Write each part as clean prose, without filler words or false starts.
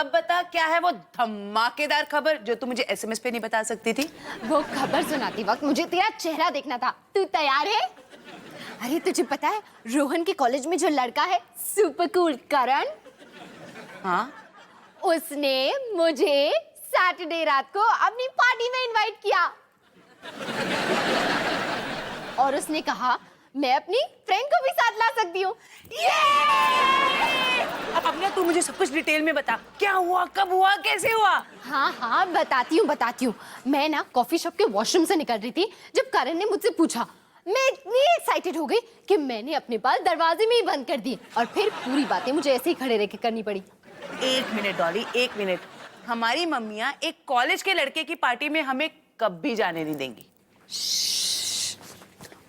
अब बता, क्या है वो धमाकेदार खबर जो तू मुझे एसएमएस पे नहीं बता सकती थी? वो खबर सुनाती वक्त मुझे तेरा चेहरा देखना था। तू तैयार है? अरे तुझे पता है रोहन के कॉलेज में जो लड़का है सुपर कूल करण, हाँ, उसने मुझे सैटरडे रात को अपनी पार्टी में इनवाइट किया और उसने कहा मैं अपनी फ्रेंड को भी साथ ला सकती हूँ। अब ना तू मुझे सब कुछ डिटेल में बता, क्या हुआ, कब हुआ, कैसे हुआ? हाँ बताती हूँ। मैं ना कॉफी शॉप के वॉशरूम से निकल रही थी जब करण ने मुझसे पूछा। मैं इतनी एक्साइटेड हो गई कि मैंने अपने बाल दरवाजे में ही बंद कर दिए और फिर पूरी बातें मुझे ऐसे ही खड़े रह के करनी पड़ी। 1 मिनट डॉली, 1 मिनट। हमारी मम्मियाँ एक कॉलेज के लड़के की पार्टी में हमें कभी जाने नहीं देंगी।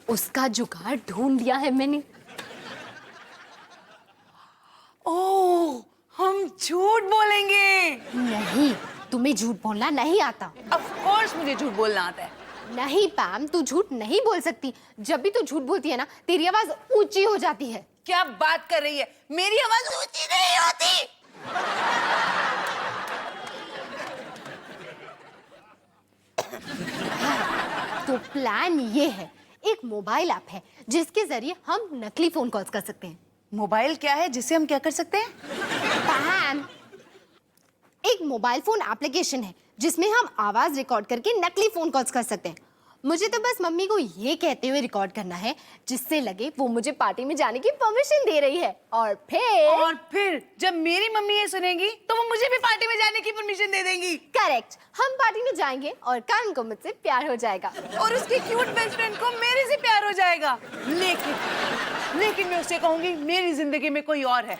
उसका जुगाड़ ढूंढ लिया है मैंने। ओह, हम झूठ बोलेंगे? नहीं, तुम्हें झूठ बोलना नहीं आता। ऑफ कोर्स मुझे झूठ बोलना आता है। नहीं पैम, तू झूठ नहीं बोल सकती। जब भी तू झूठ बोलती है ना, तेरी आवाज ऊंची हो जाती है। क्या बात कर रही है? मेरी आवाज ऊंची नहीं होती। तो प्लान ये है, एक मोबाइल ऐप है जिसके जरिए हम नकली फोन कॉल्स कर सकते हैं। मोबाइल क्या है जिससे हम क्या कर सकते हैं? पैम, एक मोबाइल फोन एप्लीकेशन है जिसमें हम आवाज रिकॉर्ड करके नकली फोन कॉल्स कर सकते हैं। मुझे तो बस मम्मी को ये कहते हुए रिकॉर्ड करना है जिससे लगे वो मुझे पार्टी में जाने की परमिशन दे रही है। और फिर जब मेरी मम्मी ये सुनेगी तो वो मुझे भी पार्टी में जाने की परमिशन दे देंगी। करेक्ट, हम पार्टी में जाएंगे और करण को मुझसे प्यार हो जाएगा और उसकी क्यूट बेस्ट फ्रेंड को मेरे से प्यार हो जाएगा। लेकिन मैं उससे कहूंगी मेरी जिंदगी में कोई और है,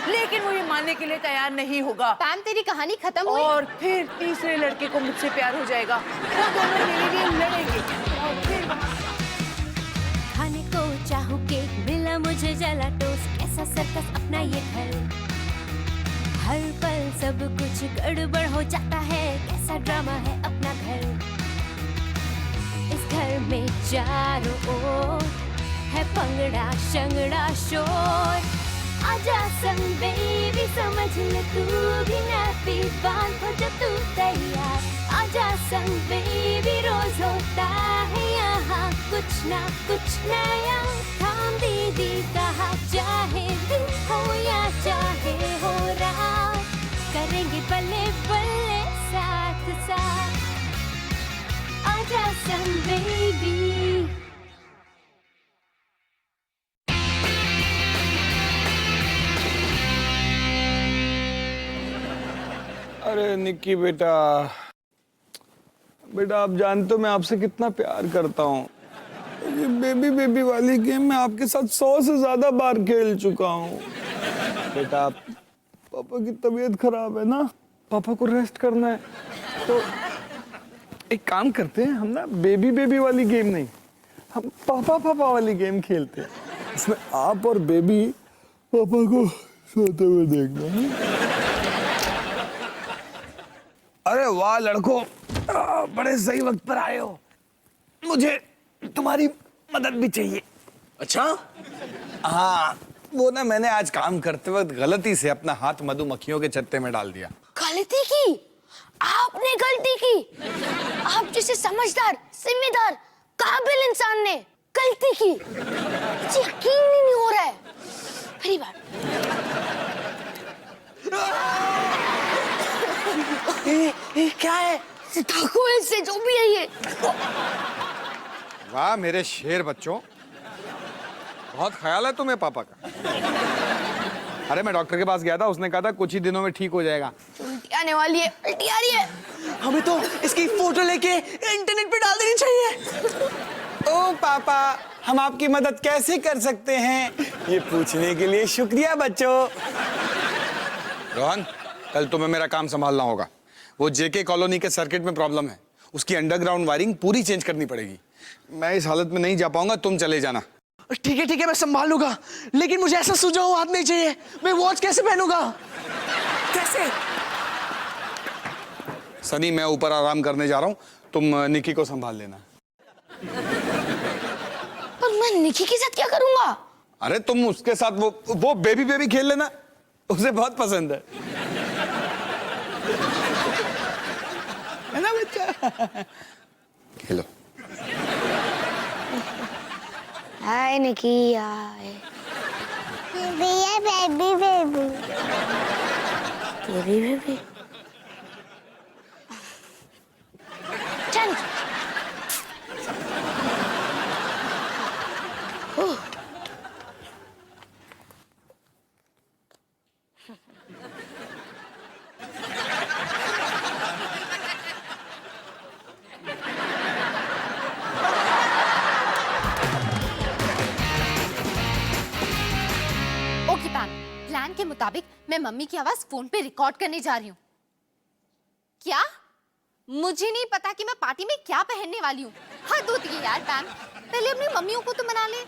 लेकिन वो ये मानने के लिए तैयार नहीं होगा। पैम, तेरी कहानी खत्म हुई? और फिर तीसरे लड़के को मुझसे प्यार हो जाएगा, वो दोनों मेरे लिए लड़ेंगे और फिर खाने को चाहूं केक, मिला मुझे जला टोस्ट, कैसा सर्कस अपना ये घर, हर पल सब कुछ गड़बड़ हो जाता है, कैसा ड्रामा है अपना घर, इस घर में चारों ओर है पंगड़ा शंगड़ा शोर, आजा संग बेबी समझ ले तू भी नापी बांध हो जब तू तैयार, आजा संग बेबी रोज होता है यहाँ कुछ नया, थाम दीदी कहा चाहे दिन हो या चाहे हो रात, करेंगे बल्ले बल्ले साथ साथ, आजा संग बेबी। अरे निक्की बेटा आप जानते हो मैं आपसे कितना प्यार करता हूँ। ये बेबी बेबी वाली गेम मैं आपके साथ 100 से ज्यादा बार खेल चुका हूँ। बेटा पापा की तबीयत खराब है ना, पापा को रेस्ट करना है, तो एक काम करते हैं हम ना, बेबी बेबी वाली गेम नहीं, हम पापा पापा वाली गेम खेलते हैं। इसमें आप और बेबी पापा को सोते हुए देखना है। अरे वाह लड़कों, बड़े सही वक्त पर आए हो, मुझे तुम्हारी मदद भी चाहिए। अच्छा? हाँ, वो ना मैंने आज काम करते वक्त गलती से अपना हाथ मधुमक्खियों के छत्ते में डाल दिया। गलती की? आपने गलती की? आप जैसे समझदार, जिम्मेदार, काबिल इंसान ने गलती की? मुझे यकीन नहीं हो रहा है। पहली बार। क्या है? डाकू से जो भी है ये। वाह मेरे शेर बच्चों, बहुत ख्याल है तुम्हें पापा का। अरे मैं डॉक्टर के पास गया था, उसने कहा था कुछ ही दिनों में ठीक हो जाएगा। उल्टी आने वाली है, उल्टी आ रही है। हमें तो इसकी फोटो लेके इंटरनेट पे डाल देनी चाहिए। ओ पापा, हम आपकी मदद कैसे कर सकते हैं, ये पूछने के लिए शुक्रिया बच्चों। रोहन, कल तुम्हें मेरा काम संभालना होगा। वो जेके कॉलोनी के सर्किट में प्रॉब्लम है, उसकी अंडरग्राउंड वायरिंग पूरी चेंज करनी पड़ेगी। मैं इस हालत में नहीं जा पाऊंगा, तुम चले जाना। ठीक है मैं संभाल लूंगा, लेकिन मुझे ऐसा सुझाव हाथ नहीं चाहिए। मैं वॉच कैसे पहनूंगा? कैसे? सनी मैं ऊपर आराम करने जा रहा हूँ, तुम निकी को संभाल लेना। पर मैं निकी के साथ क्या करूंगा? अरे तुम उसके साथ वो बेबी बेबी खेल लेना, उसे बहुत पसंद है। ना बच्चा? खेलो। हाय निकी हाय। भैया बेबी बेबी। तेरी बेबी। चल। ओह। ओके पैम, प्लान के मुताबिक मैं मम्मी की आवाज फोन पे रिकॉर्ड करने जा रही हूँ। क्या? मुझे नहीं पता कि मैं पार्टी में क्या पहनने वाली हूँ। हद होती है यार पैम, पहले अपनी मम्मियों को तो मना ले।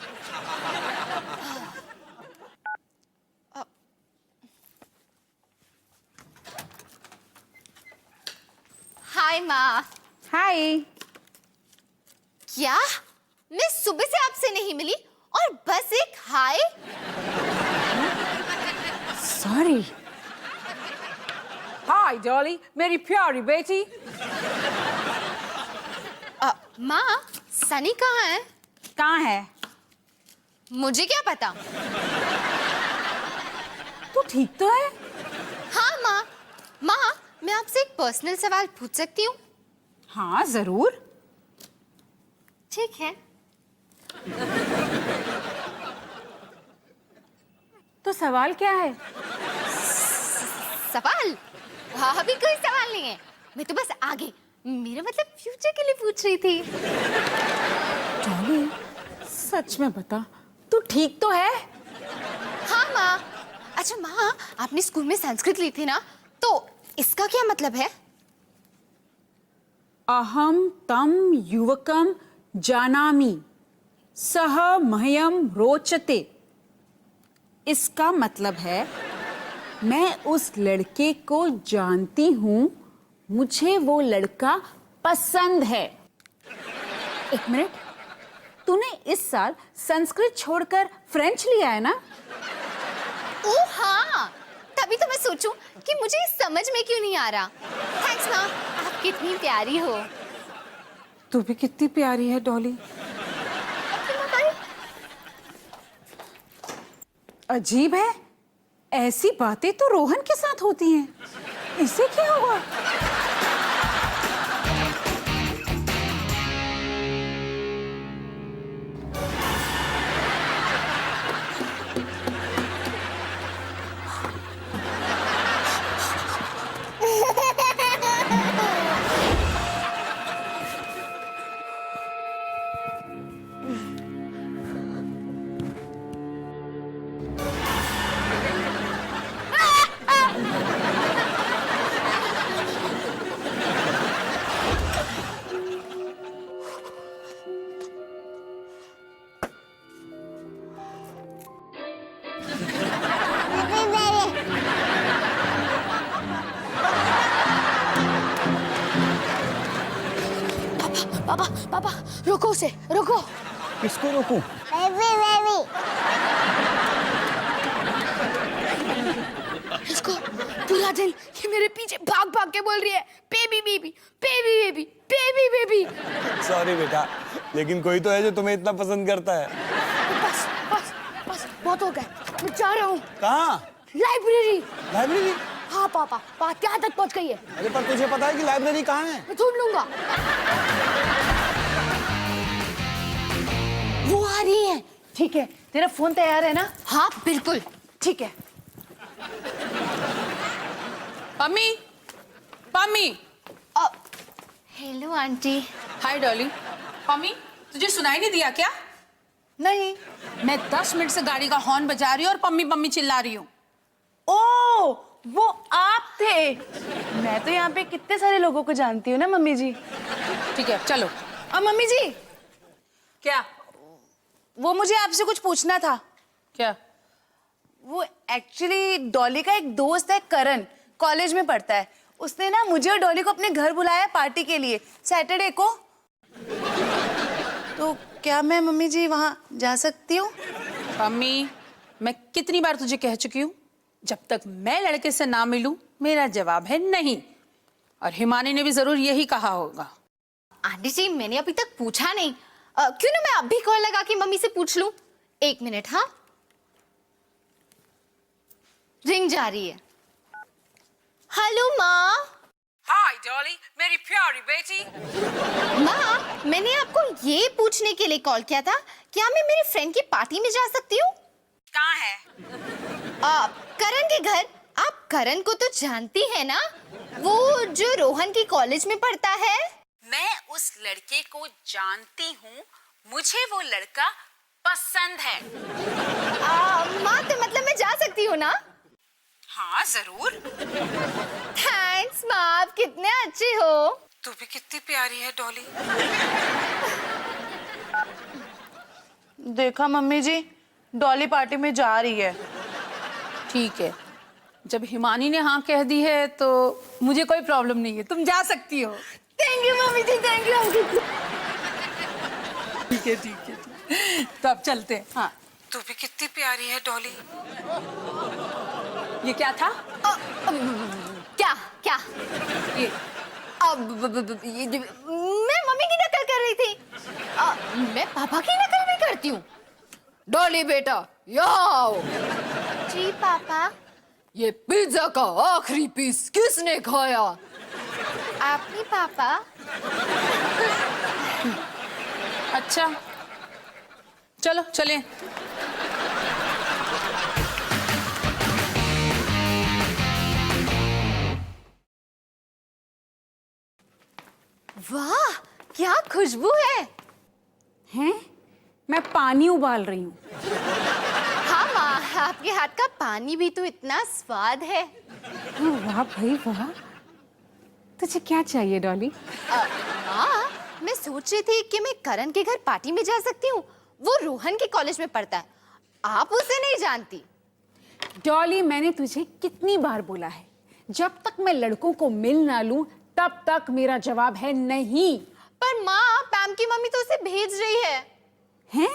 हाय माँ। हाय। क्या? मैं सुबह से आपसे नहीं मिली और बस एक हाय? सॉरी। हाय डॉली, मेरी प्यारी बेटी। माँ, सनी कहाँ है? कहाँ है? मुझे क्या पता? तू ठीक तो है? हाँ माँ। माँ, मैं आपसे एक पर्सनल सवाल पूछ सकती हूँ? हाँ जरूर। ठीक है। तो सवाल क्या है? सवाल? हाँ, अभी कोई सवाल नहीं है। मैं तो बस आगे, मेरा मतलब फ्यूचर के लिए पूछ रही थी। डॉली, सच में बता, तू ठीक तो है? हाँ माँ। अच्छा माँ, आपने स्कूल में संस्कृत ली थी ना, तो इसका क्या मतलब है? अहम तम युवकम जानामि, सह मह्यम रोचते। इसका मतलब है, मैं उस लड़के को जानती हूं, मुझे वो लड़का पसंद है। एक मिनट, तूने इस साल संस्कृत छोड़कर फ्रेंच लिया है ना? ओह हाँ, तभी तो मैं सोचूं कि मुझे समझ में क्यों नहीं आ रहा। थैंक्स माँ, आप कितनी प्यारी हो। तू भी कितनी प्यारी है डॉली। अजीब है, ऐसी बातें तो रोहन के साथ होती हैं। इसे क्या हुआ? पापा, पापा, रुको उसे, रुको। किसको रोकूं? Baby baby. इसको पूरा दिन ये मेरे पीछे भाग भाग के बोल रही है, baby baby, baby baby, baby baby. Sorry बेटा, लेकिन कोई तो है जो तुम्हें इतना पसंद करता है। बस बस बस, बहुत हो गया, मैं जा रहा हूँ। कहाँ? लाइब्रेरी। लाइब्रेरी? हाँ पापा, बात यहाँ तक पहुँच गई है। अरे पर तुझे पता है कि लाइब्रेरी कहाँ है? मैं ढूंढ लूंगा। वो आ रही है। ठीक है, तेरा फोन तैयार है ना? हाँ बिल्कुल। ठीक है। Pammi, Pammi. Hello aunty. Hi Dolly. Pammi, तुझे सुनाई नहीं दिया क्या? नहीं। मैं 10 मिनट से गाड़ी का हॉर्न बजा रही हूँ और पम्मी पम्मी चिल्ला रही हूँ। ओ, वो आप थे। मैं तो यहाँ पे कितने सारे लोगों को जानती हूँ ना मम्मी जी। ठीक है, चलो। अब मम्मी जी, क्या? वो मुझे आपसे कुछ पूछना था। क्या? वो एक्चुअली डॉली का एक दोस्त है करण, कॉलेज में पढ़ता है। उसने ना मुझे और डॉली को अपने घर बुलाया पार्टी के लिए सैटरडे को। तो क्या मैं मम्मी जी वहाँ जा सकती हूँ? पम्मी, मैं कितनी बार तुझे कह चुकी हूँ, जब तक मैं लड़के से ना मिलूं, मेरा जवाब है नहीं। और हिमानी ने भी जरूर यही कहा होगा। आंटी जी मैंने अभी तक पूछा नहीं। क्यों ना मैं अभी कॉल लगा के मम्मी से पूछ लूं। 1 मिनट। हाँ, रिंग जा रही है। हेलो माँ। हाय डॉली, मेरी प्यारी बेटी। माँ, मैंने आपको ये पूछने के लिए कॉल किया था, क्या मैं मेरी फ्रेंड की पार्टी में जा सकती हूँ? कहाँ है? करण के घर। आप करण को तो जानती है ना, वो जो रोहन की कॉलेज में पढ़ता है। मैं उस लड़के को जानती हूँ, मुझे वो लड़का पसंद है। माँ तो मतलब मैं जा सकती हूँ ना? हाँ जरूर। थैंक्स माँ, आप कितने अच्छे हो। तू भी कितनी प्यारी है डॉली। देखा मम्मी जी, डॉली पार्टी में जा रही है। ठीक है, जब हिमानी ने हाँ कह दी है तो मुझे कोई प्रॉब्लम नहीं है, तुम जा सकती हो। Thank you mummy ji, thank you. ठीक है ठीक है, तो अब चलते हैं। हाँ, तू भी कितनी प्यारी है डॉली। ये क्या था? क्या क्या? ये मैं मम्मी की नकल कर रही थी। मैं पापा की नकल भी करती हूँ। डॉली बेटा यहाँ आओ। जी पापा। ये पिज्जा का आखिरी पीस किसने खाया? आपने पापा। अच्छा, चलो चलें। वाह, क्या खुशबू है। हैं? मैं पानी उबाल रही हूँ। हाँ माँ, आपके हाथ का पानी भी तो इतना स्वाद है। वाह भाई वाह, तुझे क्या चाहिए डॉली? माँ, मैं सोच रही थी कि मैं करण के घर पार्टी में जा सकती हूँ। वो रोहन के कॉलेज में पढ़ता है, आप उसे नहीं जानती। डॉली, मैंने तुझे कितनी बार बोला है, जब तक मैं लड़कों को मिल ना लूं तब तक मेरा जवाब है नहीं। पर माँ, पैम की मम्मी तो उसे भेज रही है। हैं?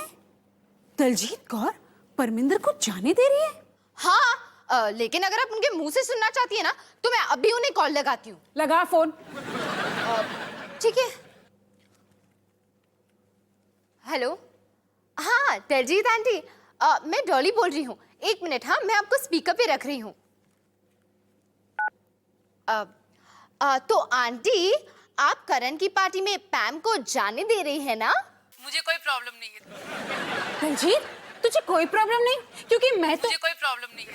दलजीत कौर परमिंदर को जाने दे रही है? हाँ, लेकिन अगर आप उनके मुंह से सुनना चाहती है ना, तो मैं अभी उन्हें कॉल लगाती हूँ। लगा फोन। ठीक है। हेलो। हाँ दलजीत आंटी, मैं डॉली बोल रही हूँ। 1 मिनट। हाँ, मैं आपको स्पीकर पे रख रही हूँ। तो आंटी, आप करण की पार्टी में पैम को जाने दे रही है ना? मुझे कोई प्रॉब्लम नहीं है। दलजीत, तुझे कोई प्रॉब्लम नहीं? क्योंकि मैं तो मुझे कोई प्रॉब्लम नहीं है।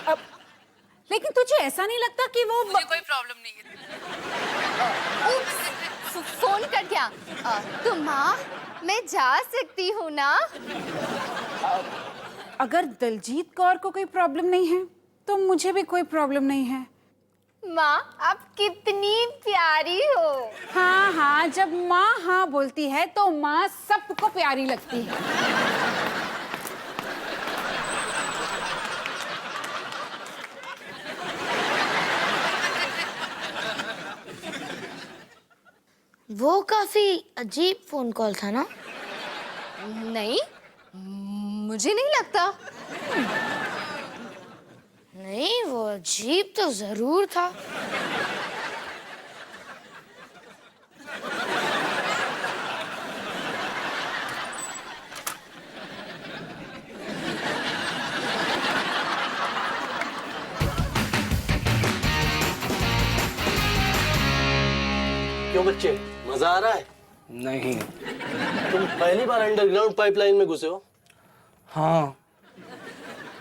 अब, लेकिन तुझे ऐसा नहीं लगता कि वो मुझे कोई प्रॉब्लम नहीं है। उप्स, फोन कट गया। तो माँ, मैं जा सकती हूँ ना? अगर दलजीत कौर को कोई प्रॉब्लम नहीं है तो मुझे भी कोई प्रॉब्लम नहीं है। माँ, आप कितनी प्यारी हो। हाँ हाँ, जब माँ हाँ बोलती है तो माँ सबको प्यारी लगती है। वो काफी अजीब फोन कॉल था ना? नहीं, मुझे नहीं लगता। नहीं, वो अजीब तो जरूर था। क्यों बच्चे, मजा आ रहा है? नहीं। तुम पहली बार अंडरग्राउंड पाइपलाइन में घुसे हो? हाँ,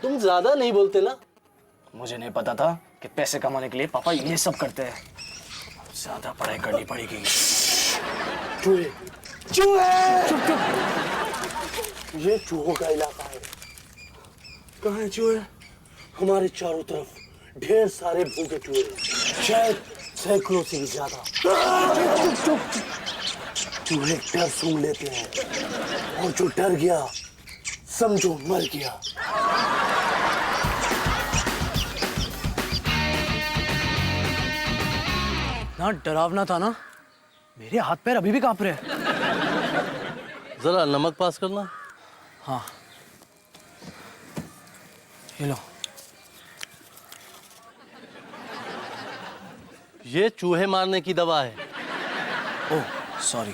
तुम ज्यादा नहीं बोलते ना? मुझे नहीं पता था कि पैसे कमाने के लिए पापा ये सब करते हैं। ज्यादा पढ़ाई करनी पड़ेगी। चूहे, चूहे! चुप चुप। ये चूहों का इलाका है। कहाँ है चूहे? हमारे चारों तरफ ढेर सारे भूखे चूहे, शायद सैकड़ों से भी ज्यादा। चूहे डर सूंघ लेते हैं, और जो डर गया समझो मर गया। ना डरावना था ना, मेरे हाथ पैर अभी भी कांप रहे हैं। जरा नमक पास करना। हाँ, ये लो। ये चूहे मारने की दवा है। Oh sorry.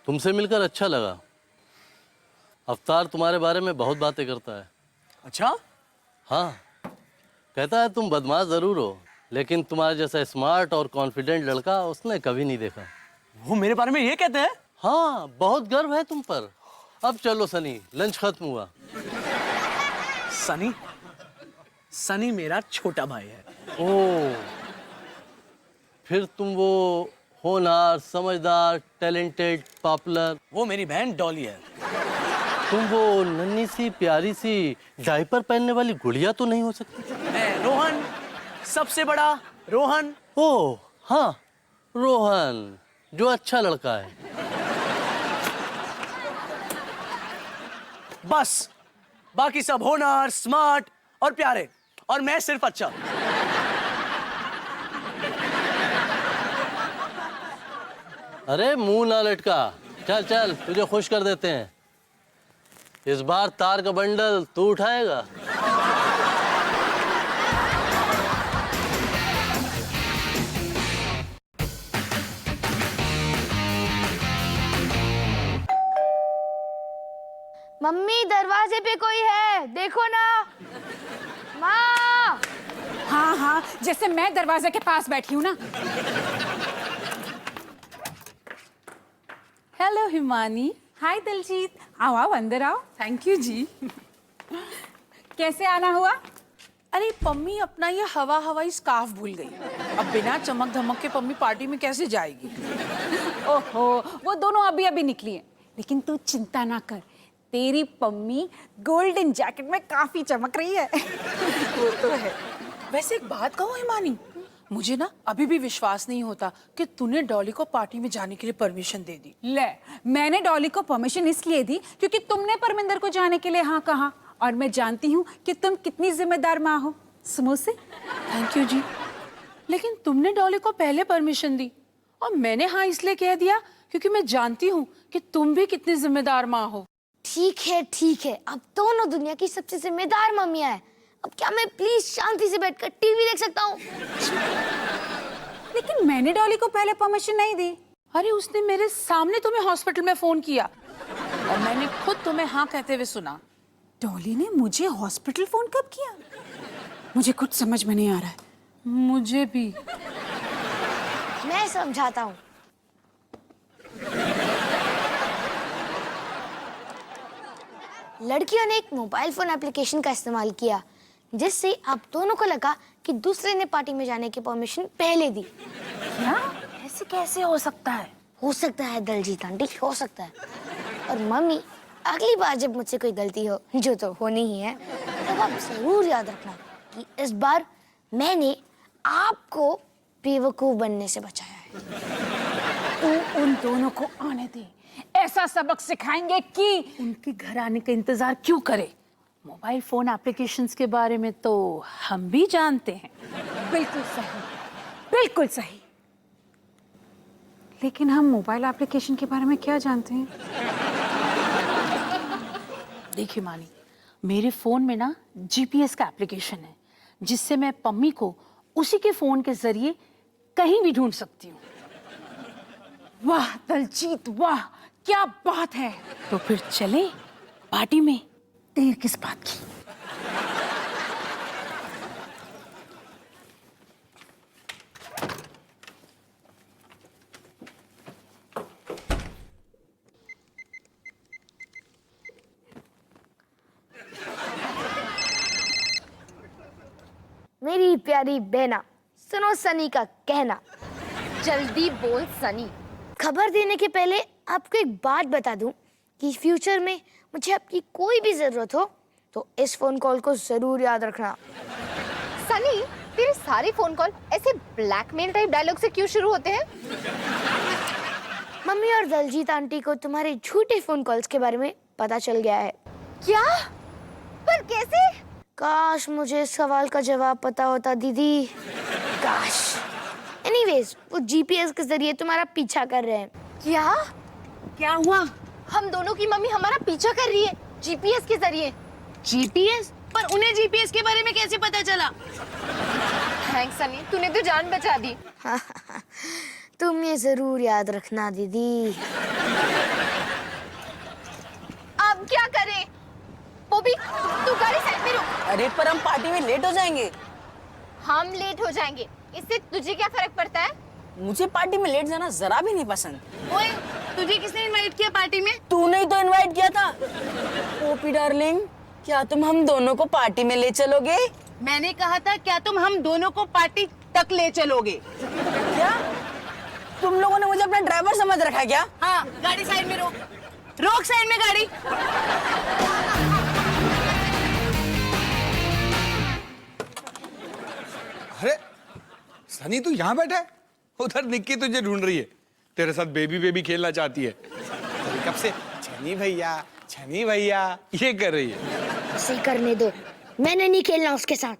तुमसे मिलकर अच्छा लगा। अवतार तुम्हारे बारे में बहुत बातें करता है। अच्छा? हाँ, कहता है तुम बदमाश जरूर हो, लेकिन तुम्हारे जैसा स्मार्ट और कॉन्फिडेंट लड़का उसने कभी नहीं देखा। वो मेरे बारे में ये कहते हैं? हाँ, बहुत गर्व है तुम पर। अब चलो सनी, लंच खत्म हुआ। सनी? सनी मेरा छोटा भाई है। ओह, फिर तुम वो होनहार, समझदार, टैलेंटेड, पॉपुलर। वो मेरी बहन डॉली है। तुम वो नन्ही सी प्यारी सी डायपर पहनने वाली गुड़िया तो नहीं हो सकती? मैं रोहन, सबसे बड़ा रोहन। ओह हाँ, रोहन, जो अच्छा लड़का है। बस बाकी सब होनहार, स्मार्ट और प्यारे, और मैं सिर्फ अच्छा। अरे मुंह ना लटका, चल चल तुझे खुश कर देते हैं। इस बार तार का बंडल तू उठाएगा। मम्मी दरवाजे पे कोई है, देखो ना। माँ। हाँ हाँ, जैसे मैं दरवाजे के पास बैठी हूँ ना। हेलो हिमानी। हाय दिलजीत, आओ आओ अंदर आओ। थैंक यू जी। कैसे आना हुआ? अरे पम्मी अपना ये हवाई स्कार्फ भूल गई। अब बिना चमक धमक के पम्मी पार्टी में कैसे जाएगी? ओहो, वो दोनों अभी अभी निकली हैं। लेकिन तू चिंता ना कर, तेरी पम्मी गोल्डन जैकेट में काफी चमक रही है। वो तो है। वैसे एक बात कहूँ हिमानी, मुझे ना अभी भी विश्वास नहीं होता कि तूने डॉली को पार्टी में जाने के लिए परमिशन दे दी। ले, मैंने डॉली को परमिशन इसलिए दी क्योंकि तुमने परमिंदर को जाने के लिए हाँ कहा, और मैं जानती हूँ कि तुम कितनी जिम्मेदार माँ हो। समोसे? थैंक यू जी। लेकिन तुमने डॉली को पहले परमिशन दी और मैंने हाँ इसलिए कह दिया क्योंकि मैं जानती हूँ कि तुम भी कितनी जिम्मेदार माँ हो। ठीक है, अब दोनों दुनिया की सबसे जिम्मेदार मम्मियाँ हैं। अब क्या मैं प्लीज शांति से बैठकर टीवी देख सकता हूँ? लेकिन मैंने डॉली को पहले परमिशन नहीं दी। अरे उसने मेरे सामने तुम्हें हॉस्पिटल में फोन किया और मैंने खुद तुम्हें हाँ कहते हुए सुना। डॉली ने मुझे हॉस्पिटल फोन कब किया? मुझे कुछ समझ में नहीं आ रहा है। मुझे भी। मैं समझाता हूँ। लड़कियों ने एक मोबाइल फोन एप्लीकेशन का इस्तेमाल किया, जिससे अब दोनों को लगा कि दूसरे ने पार्टी में जाने की परमिशन पहले दी। क्या? ऐसे कैसे हो सकता है? हो सकता है दलजीत आंटी, हो सकता है। और मम्मी, अगली बार जब मुझसे कोई गलती हो, जो तो होनी ही है, तब आप जरूर याद रखना कि इस बार मैंने आपको बेवकूफ बनने से बचाया है। तू उन दोनों को आने दे, ऐसा सबक सिखाएंगे कि उनके घर आने का इंतजार क्यों करे? मोबाइल फोन एप्लीकेशंस के बारे में तो हम भी जानते हैं। बिल्कुल सही, बिल्कुल सही। लेकिन हम मोबाइल एप्लीकेशन के बारे में क्या जानते हैं? देखिए मानी, मेरे फोन में ना जीपीएस का एप्लीकेशन है, जिससे मैं पम्मी को उसी के फोन के जरिए कहीं भी ढूंढ सकती हूँ। वाह दलजीत वाह, क्या बात है। तो फिर चले पार्टी में। देर किस बात की? मेरी प्यारी बहना, सुनो सनी का कहना। जल्दी बोल सनी। खबर देने के पहले आपको एक बात बता दूं कि फ्यूचर में मुझे आपकी कोई भी जरूरत हो तो इस फोन कॉल को जरूर याद रखना। सनी, तेरे सारे फोन कॉल ऐसे ब्लैकमेल टाइप डायलॉग से क्यों शुरू होते हैं? मम्मी और दलजीत आंटी को तुम्हारे झूठे फोन कॉल्स के बारे में पता चल गया है। क्या? पर कैसे? काश मुझे इस सवाल का जवाब पता होता दीदी, काश। एनीवेज, वो जीपीएस के जरिए तुम्हारा पीछा कर रहे हैं। क्या? क्या हुआ? हम दोनों की मम्मी हमारा पीछा कर रही है जीपीएस के जरिए। जीपीएस? पर उन्हें जीपीएस के बारे में कैसे पता चला? थैंक्स सनी, तूने तो जान बचा दी। तुम ये जरूर याद रखना दीदी। अब क्या करें? बॉबी, तू गाड़ी साइड में रोक। अरे पर हम पार्टी में लेट हो जाएंगे। हम लेट हो जाएंगे, इससे तुझे क्या फर्क पड़ता है? मुझे पार्टी में लेट जाना जरा भी नहीं पसंद। ओए, तुझे किसने इनवाइट किया पार्टी में? तूने ही तो इनवाइट किया था। ओपी डार्लिंग, क्या तुम हम दोनों को पार्टी में ले चलोगे? मैंने कहा था क्या तुम हम दोनों को पार्टी तक ले चलोगे? क्या तुम लोगों ने मुझे अपना ड्राइवर समझ रखा है क्या? हाँ, गाड़ी साइड में रोक। रोक साइड में गाड़ी। अरे सनी तू यहाँ बैठा है? उधर निक्की तुझे ढूंढ रही है, तेरे साथ बेबी बेबी खेलना चाहती है। कब से छनी भैया ये कर रही है। उसे करने दो, मैंने नहीं खेलना उसके साथ।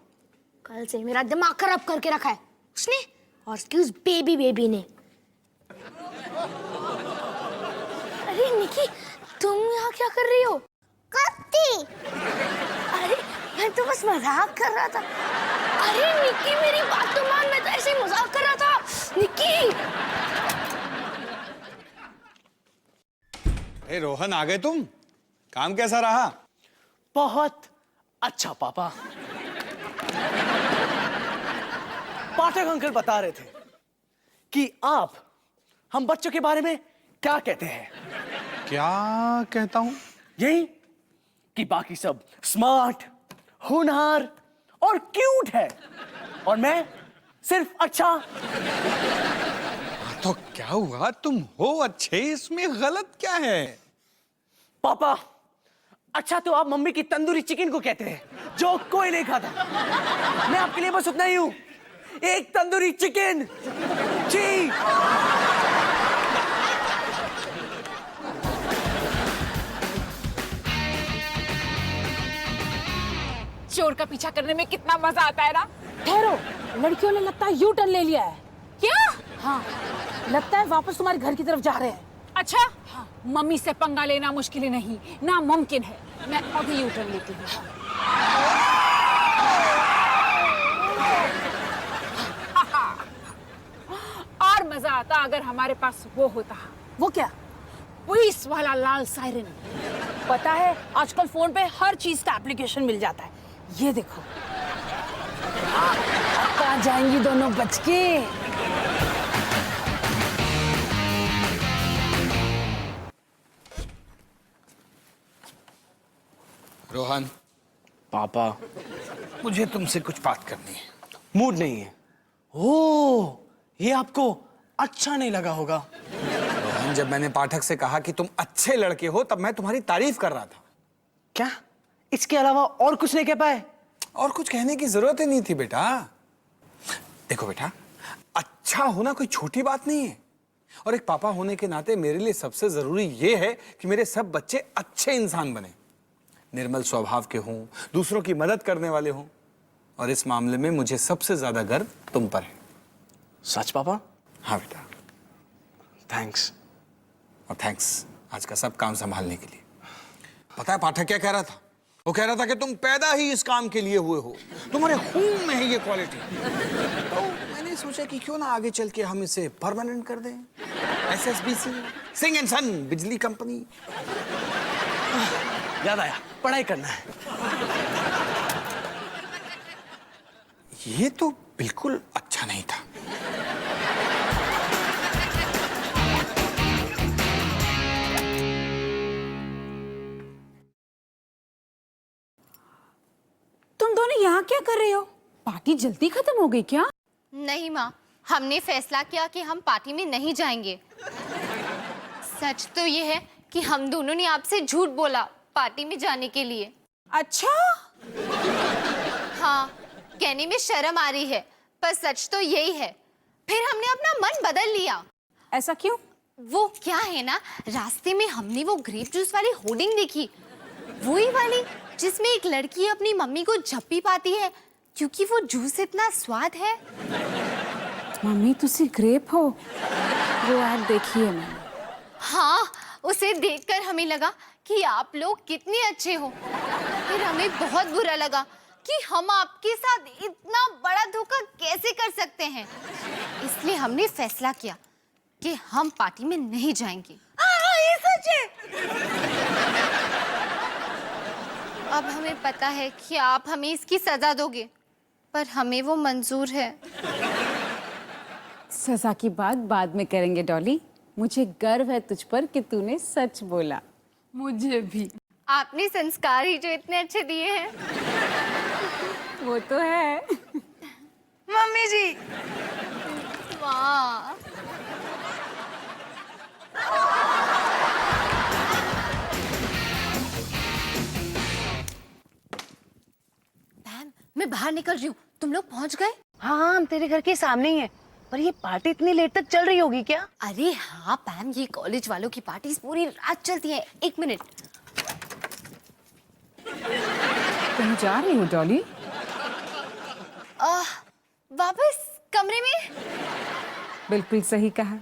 कल से मेरा दिमाग खराब करके रखा है उसने और उसकी उस बेबी ने। अरे निकी, तुम यहाँ क्या कर रही हो? कत्ती। अरे मैं तो बस मजाक कर रहा था। अरे निकी मेरी बात तो मान, मैं तो ऐसे ही मजाक कर रहा था। निकी। अरे रोहन आ गए तुम? काम कैसा रहा? बहुत अच्छा पापा। पाठक अंकल बता रहे थे कि आप हम बच्चों के बारे में क्या कहते हैं। क्या कहता हूं? यही कि बाकी सब स्मार्ट, होनहार और क्यूट है और मैं सिर्फ अच्छा। तो क्या हुआ, तुम हो अच्छे, इसमें गलत क्या है? पापा, अच्छा तो आप मम्मी की तंदूरी चिकन को कहते हैं जो कोई नहीं खाता। मैं आपके लिए बस उतना ही हूं, एक तंदूरी चिकन। जी। चोर का पीछा करने में कितना मजा आता है ना। ठहरो, लड़कियों ने लगता है यू टर्न ले लिया है। क्या? हाँ, लगता है वापस तुम्हारे घर की तरफ जा रहे हैं। अच्छा? हाँ, मम्मी से पंगा लेना मुश्किल ही नहीं, नामुमकिन है। मैं अभी यू टर्न लेती हूँ। और मजा आता अगर हमारे पास वो होता। वो क्या? पुलिस वाला लाल सायरन। पता है आजकल फोन पे हर चीज का एप्लीकेशन मिल जाता है। ये देखो, कहाँ जाएंगी दोनों बच के। रोहन, पापा, मुझे तुमसे कुछ बात करनी है। मूड नहीं है। ओह, ये आपको अच्छा नहीं लगा होगा। रोहन, जब मैंने पाठक से कहा कि तुम अच्छे लड़के हो तब मैं तुम्हारी तारीफ कर रहा था। क्या इसके अलावा और कुछ नहीं कह पाए? और कुछ कहने की जरूरत ही नहीं थी बेटा। देखो बेटा, अच्छा होना कोई छोटी बात नहीं है और एक पापा होने के नाते मेरे लिए सबसे जरूरी ये है कि मेरे सब बच्चे अच्छे इंसान बने, निर्मल स्वभाव के हों, दूसरों की मदद करने वाले हों। और इस मामले में मुझे सबसे ज्यादा गर्व तुम पर है। सच पापा? हाँ बेटा। थैंक्स। और थैंक्स आज का सब काम संभालने के लिए। पता है पाठक क्या कह रहा था? वो कह रहा था कि तुम पैदा ही इस काम के लिए हुए हो, तुम्हारे खून में है ये क्वालिटी। तो मैंने सोचा कि क्यों ना आगे चल के हम इसे परमानेंट कर दें। SSBC, सिंह एंड सन बिजली कंपनी। याद आया, पढ़ाई करना है। ये तो बिल्कुल अच्छा नहीं था। तुम दोनों यहाँ क्या कर रहे हो? पार्टी जल्दी खत्म हो गई क्या? नहीं माँ, हमने फैसला किया कि हम पार्टी में नहीं जाएंगे। सच तो ये है कि हम दोनों ने आपसे झूठ बोला पार्टी में जाने के लिए। अच्छा? हाँ, कहने में शर्म आ रही है पर सच तो यही है। फिर हमने अपना मन बदल लिया। ऐसा क्यों? वो क्या है ना, रास्ते में हमने वो ग्रेप जूस वाली होर्डिंग देखी, वही वाली जिसमें एक लड़की अपनी मम्मी को झप्पी पाती है क्योंकि वो जूस इतना स्वाद है। मम्मी तुसी ग्रेप हो? वो ऐड देखी है मैंने। हाँ, उसे देखकर हमें लगा कि आप लोग कितने अच्छे हो। फिर हमें बहुत बुरा लगा कि हम आपके साथ इतना बड़ा धोखा कैसे कर सकते हैं। इसलिए हमने फैसला किया कि हम पार्टी में नहीं जाएंगे। ये सच है। अब हमें पता है कि आप हमें इसकी सजा दोगे, पर हमें वो मंजूर है। सजा की बात बाद में करेंगे डॉली। मुझे गर्व है तुझ पर कि तूने सच बोला। मुझे भी। आपने संस्कार ही जो इतने अच्छे दिए हैं। वो तो है। मम्मी जी, वाह। मैम, मैं बाहर निकल रही हूँ, तुम लोग पहुंच गए? हाँ हम तेरे घर के सामने ही है, पर ये पार्टी इतनी लेट तक चल रही होगी क्या? अरे हाँ पैम, ये कॉलेज वालों की पार्टीज पूरी रात चलती है। 1 मिनट। तुम जा रही हो डॉली? वापस कमरे में। बिल्कुल सही कहा।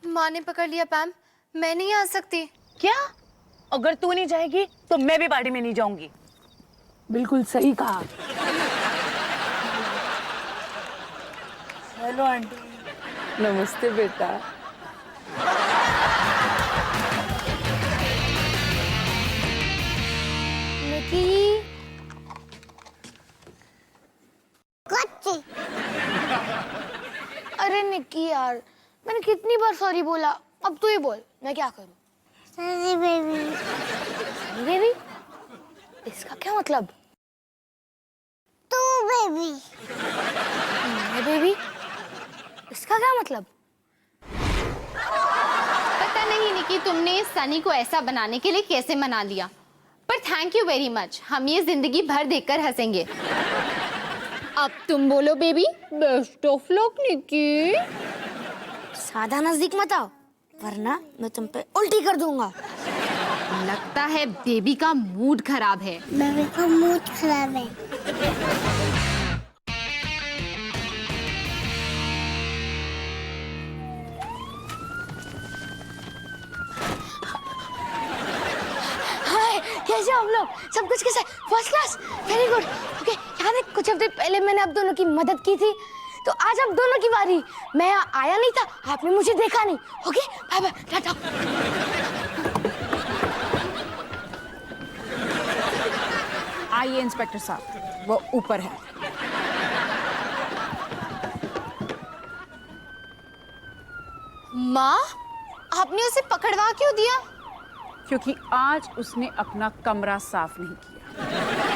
माँ ने पकड़ लिया पैम, मैं नहीं आ सकती। क्या? अगर तू नहीं जाएगी तो मैं भी पार्टी में नहीं जाऊंगी। बिल्कुल सही कहा। Hello aunty. नमस्ते बेटा। निकी, अरे निक्की यार, मैंने कितनी बार सॉरी बोला, अब तू ही बोल, मैं क्या करूं? Sorry baby. Sorry baby? इसका क्या मतलब? तू बेबी। मैं बेबी? इसका क्या मतलब? पता नहीं निकी तुमने सनी को ऐसा बनाने के लिए कैसे मना लिया, पर थैंक यू वेरी मच। हम ये जिंदगी भर देखकर हंसेंगे। अब तुम बोलो बेबी। बेस्ट ऑफ लक निकी। ज्यादा नजदीक मत आओ, वरना मैं तुम पे उल्टी कर दूंगा। लगता है बेबी का मूड खराब है। बेबी का मूड खराब है। हाय, कैसे हो हम लोग? सब कुछ कैसे? First class, very good. Okay, याद है कुछ हफ्ते पहले मैंने आप दोनों की मदद की थी, तो आज आप दोनों की बारी। मैं आया नहीं था, आपने मुझे देखा नहीं। Okay, bye bye, tata. आइए इंस्पेक्टर साहब, वो ऊपर है। माँ, आपने उसे पकड़वा क्यों दिया? क्योंकि आज उसने अपना कमरा साफ नहीं किया।